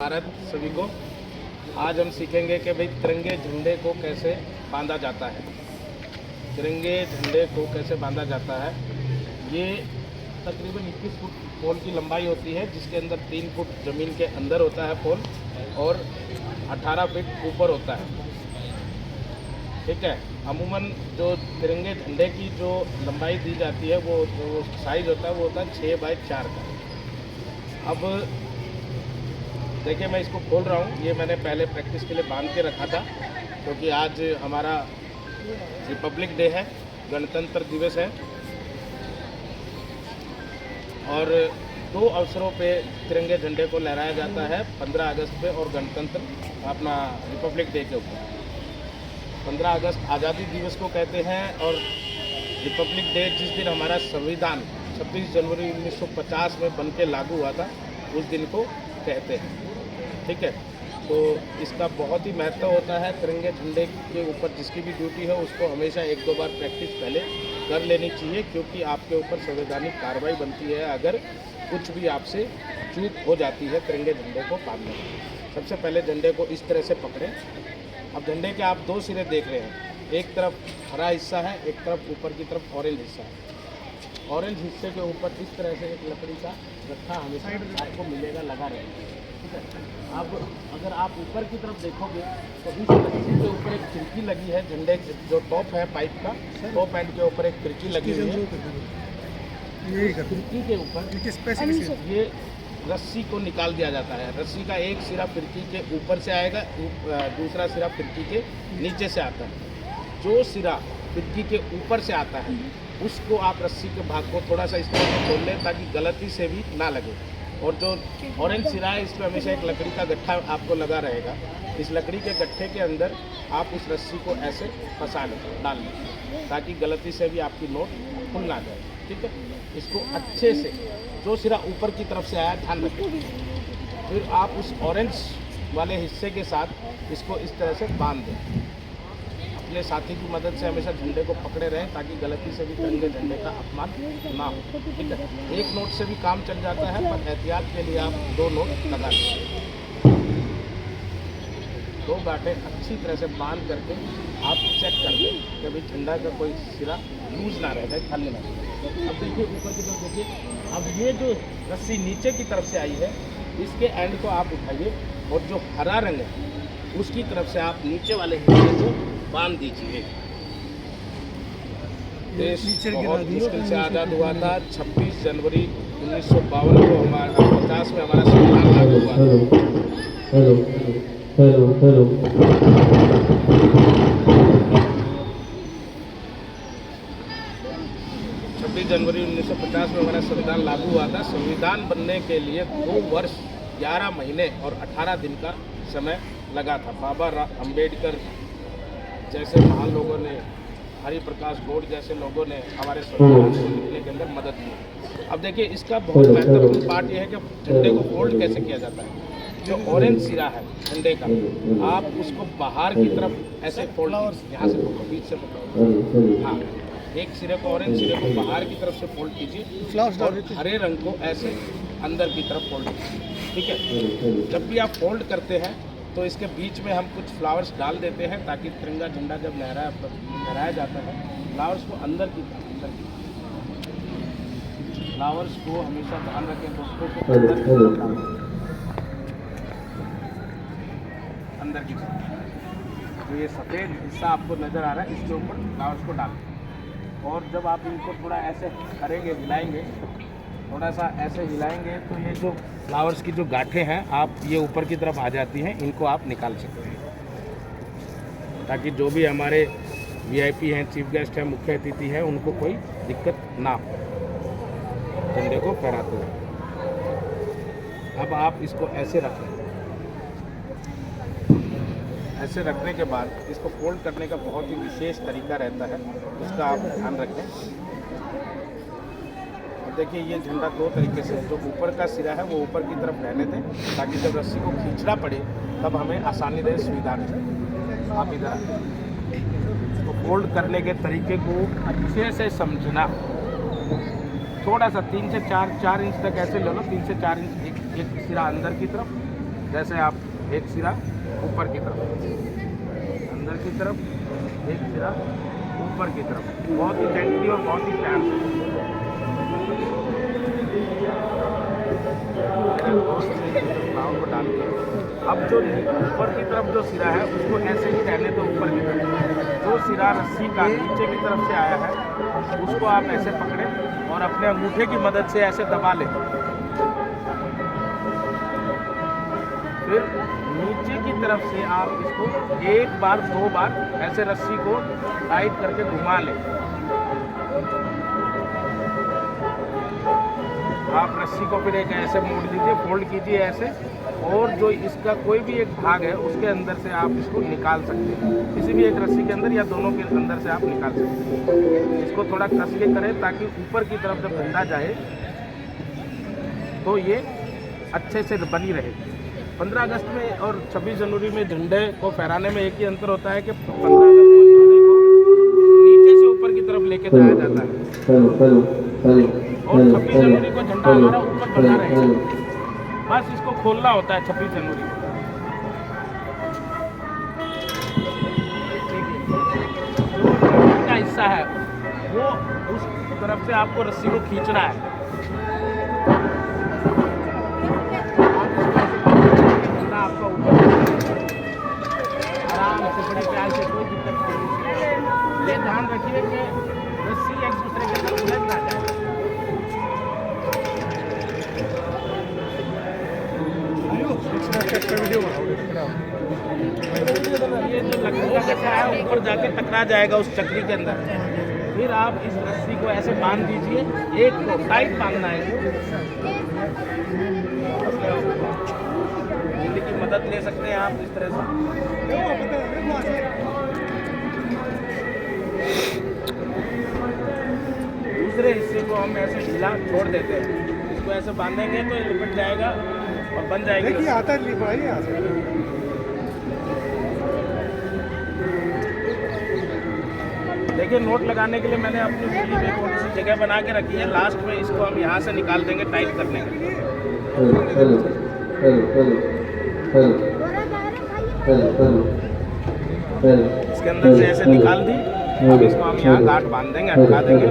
भारत सभी को। आज हम सीखेंगे कि भाई तिरंगे झंडे को कैसे बांधा जाता है। तिरंगे झंडे को कैसे बांधा जाता है। ये तकरीबन 21 फुट पोल की लंबाई होती है, जिसके अंदर 3 फुट ज़मीन के अंदर होता है पोल और 18 फीट ऊपर होता है। ठीक है। अमूमन जो तिरंगे झंडे की जो लंबाई दी जाती है, वो जो साइज़ होता है वो होता है 6 बाई 4 का। अब देखिए, मैं इसको खोल रहा हूँ। ये मैंने पहले प्रैक्टिस के लिए बांध के रखा था, क्योंकि आज हमारा रिपब्लिक डे है, गणतंत्र दिवस है और 2 अवसरों पे तिरंगे झंडे को लहराया जाता है, 15 अगस्त पे और गणतंत्र अपना रिपब्लिक डे के ऊपर। 15 अगस्त आज़ादी दिवस को कहते हैं और रिपब्लिक डे जिस दिन हमारा संविधान 26 जनवरी 1950 में बन के लागू हुआ था, उस दिन को कहते हैं। ठीक है। तो इसका बहुत ही महत्व होता है। तिरंगे झंडे के ऊपर जिसकी भी ड्यूटी है, उसको हमेशा 1-2 बार प्रैक्टिस पहले कर लेनी चाहिए, क्योंकि आपके ऊपर संवैधानिक कार्रवाई बनती है अगर कुछ भी आपसे चूक हो जाती है तिरंगे झंडे को बांधने में। सबसे पहले झंडे को इस तरह से पकड़ें। अब झंडे के आप 2 सिरे देख रहे हैं, एक तरफ हरा हिस्सा है, एक तरफ ऊपर की तरफ ऑरेंज हिस्सा है। ऑरेंज हिस्से के ऊपर इस तरह से एक लकड़ी का गट्ठा हमेशा आपको मिलेगा, लगा रहेगा। ठीक है। अब अगर आप ऊपर की तरफ देखोगे तो इस रस्सी के ऊपर एक खिड़की लगी है। झंडे जो टॉप है पाइप का, टॉप एंड के ऊपर एक खिड़की लगी हुई है। खिड़की के ऊपर ये रस्सी को निकाल दिया जाता है। रस्सी का एक सिरा खिड़की के ऊपर से आएगा, दूसरा सिरा खिड़की के नीचे से आता है। जो सिरा खिड़की के ऊपर से आता है, उसको आप रस्सी के भाग को थोड़ा सा इस तरह से खोल लें, ताकि गलती से भी ना लगे। और जो ऑरेंज सिरा है, इस पर हमेशा एक लकड़ी का गट्ठा आपको लगा रहेगा। इस लकड़ी के गट्ठे के अंदर आप उस रस्सी को ऐसे फंसा लें, डाल लें, ताकि गलती से भी आपकी नोट खुल ना जाए। ठीक है। इसको अच्छे से, जो सिरा ऊपर की तरफ से आया, ध्यान रखें। फिर आप उस ऑरेंज वाले हिस्से के साथ इसको इस तरह से बांध दें। अपने साथी की मदद से हमेशा झंडे को पकड़े रहें, ताकि गलती से भी तिरंगे झंडे का अपमान ना हो। ठीक है। एक नोट से भी काम चल जाता है, पर एहतियात के लिए आप 2 नोट लगा लें। 2 गांठें अच्छी तरह से बांध करके आप चेक कर लें कि भाई झंडा का कोई सिरा लूज ना रहे, खाली ना रहे। अब देखिए ऊपर की तरफ देखिए। अब ये जो रस्सी नीचे की तरफ से आई है, इसके एंड को आप उठाइए और जो हरा रंग है उसकी तरफ से आप नीचे वाले हिस्से को बांध दीजिए। देश बहुत मुश्किल से आज़ाद हुआ था। 26 जनवरी 1952 को हमारा 50 में हमारा संविधान लागू हुआ था। हेलो 26 जनवरी 1950 में हमारा संविधान लागू हुआ था। संविधान बनने के लिए 2 वर्ष 11 महीने और 18 दिन का समय लगा था। बाबा अम्बेडकर जैसे महान लोगों ने, हरिप्रकाश गौड़ जैसे लोगों ने हमारे संविधान को लिखने के अंदर मदद की। अब देखिए, इसका बहुत महत्वपूर्ण पार्ट यह है कि झंडे को फोल्ड कैसे किया जाता है। जो ऑरेंज सिरा है झंडे का, आप उसको बाहर की तरफ ऐसे फोल्ड, यहाँ से पकड़ो, बीच से पकड़ो। हाँ, एक सिरे को, ऑरेंज सिरे को बाहर की तरफ से फोल्ड कीजिए और हरे रंग को ऐसे अंदर की तरफ फोल्ड कीजिए। ठीक है। जब भी आप फोल्ड करते हैं तो इसके बीच में हम कुछ फ्लावर्स डाल देते हैं, ताकि तिरंगा झंडा जब लहराया जाता है, फ्लावर्स को अंदर की फ्लावर्स को हमेशा ध्यान रखें दोस्तों को, अंदर की तरफ। तो ये सफ़ेद हिस्सा आपको नज़र आ रहा है, इसके ऊपर फ्लावर्स को डालें। और जब आप इनको थोड़ा ऐसे करेंगे, हिलाएंगे, थोड़ा सा ऐसे हिलाएंगे, तो ये जो फ्लावर्स की जो गांठें हैं, आप ये ऊपर की तरफ आ जाती हैं, इनको आप निकाल सकते हैं, ताकि जो भी हमारे वीआईपी हैं, चीफ गेस्ट हैं, मुख्य अतिथि हैं, उनको कोई दिक्कत ना हो झंडे को फहराते हुए। अब आप इसको ऐसे रखें। ऐसे रखने के बाद इसको फोल्ड करने का बहुत ही विशेष तरीका रहता है, इसका आप ध्यान रखें। देखिए, ये झंडा 2 तरीके से है। जो ऊपर का सिरा है वो ऊपर की तरफ रहने दें, ताकि जब रस्सी को खींचना पड़े तब हमें आसानी रहे, सुविधा रहे। आप इधर तो फोल्ड करने के तरीके को अच्छे से समझना। थोड़ा सा 3 से 4 इंच तक ऐसे ले लो, 3 से 4 इंच एक सिरा अंदर की तरफ जैसे आप एक सिरा ऊपर की तरफ, अंदर की तरफ, एक सिरा ऊपर की तरफ, बहुत ही जेंटली और बहुत ही प्यार से। पाँव को डाल के अब जो ऊपर की तरफ जो सिरा है उसको ऐसे ही रहने दो ऊपर की तरफ। जो सिरा रस्सी का नीचे की तरफ से आया है उसको आप ऐसे पकड़ें और अपने अंगूठे की मदद से ऐसे दबा लें। फिर नीचे की तरफ से आप इसको एक बार 2 बार ऐसे रस्सी को टाइट करके घुमा लें। आप रस्सी को फिर एक ऐसे मोड़ लीजिए, फोल्ड कीजिए ऐसे, और जो इसका कोई भी एक भाग है उसके अंदर से आप इसको निकाल सकते हैं। किसी भी एक रस्सी के अंदर या दोनों के अंदर से आप निकाल सकते हैं। इसको थोड़ा कस के करें ताकि ऊपर की तरफ जब डंडा जाए तो ये अच्छे से बनी रहे। 15 अगस्त में और 26 जनवरी में झंडे को फहराने में एक ही अंतर होता है कि 15 अगस्त को झंडे को नीचे से ऊपर की तरफ लेके जाया जाता है और 26 जनवरी को झंडा हमारा ऊपर बना रहेगा। बस इसको खोलना होता है 26 जनवरी को। जो का हिस्सा है वो उस तरफ से आपको रस्सी को खींचना है। आपका ऊपर आराम से बड़े प्यार से, कोई दिक्कत नहीं। ये ध्यान रखिए कि रस्सी एक दूसरे के साथ उलझ ना जाए। ये जो लकड़ी का कचरा है ऊपर जाके टकरा जाएगा उस चक्री के अंदर। फिर आप इस रस्सी को ऐसे बांध दीजिए, एक को टाइट बांधना है। बिजली की मदद ले सकते हैं आप इस तरह से। दूसरे हिस्से को हम ऐसे ढीला छोड़ देते हैं। इसको ऐसे बांधेंगे तो ये लिपट जाएगा और बन जाएगी। देखिए आता है। देखिए नोट लगाने के लिए मैंने अपनी बिजली में थोड़ी सी जगह बना के रखी है। लास्ट में इसको हम यहाँ से निकाल देंगे टाइट करने के लिए। इसके अंदर से ऐसे निकाल दी। अब इसको हम यहाँ गांठ बांध देंगे, अटका देंगे।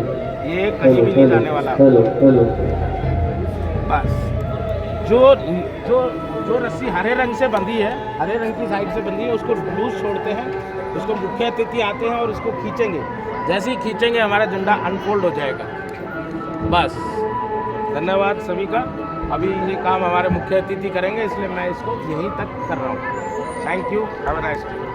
ये कहीं भी नहीं जाने वाला। बस जो जो जो रस्सी हरे रंग से बंधी है, हरे रंग की साइड से बंधी है, उसको लूज छोड़ते हैं। उसको मुख्य अतिथि आते हैं और इसको खींचेंगे। जैसे ही खींचेंगे हमारा झंडा अनफोल्ड हो जाएगा। बस धन्यवाद सभी का। अभी ये काम हमारे मुख्य अतिथि करेंगे, इसलिए मैं इसको यहीं तक कर रहा हूँ। Thank you, have a nice day.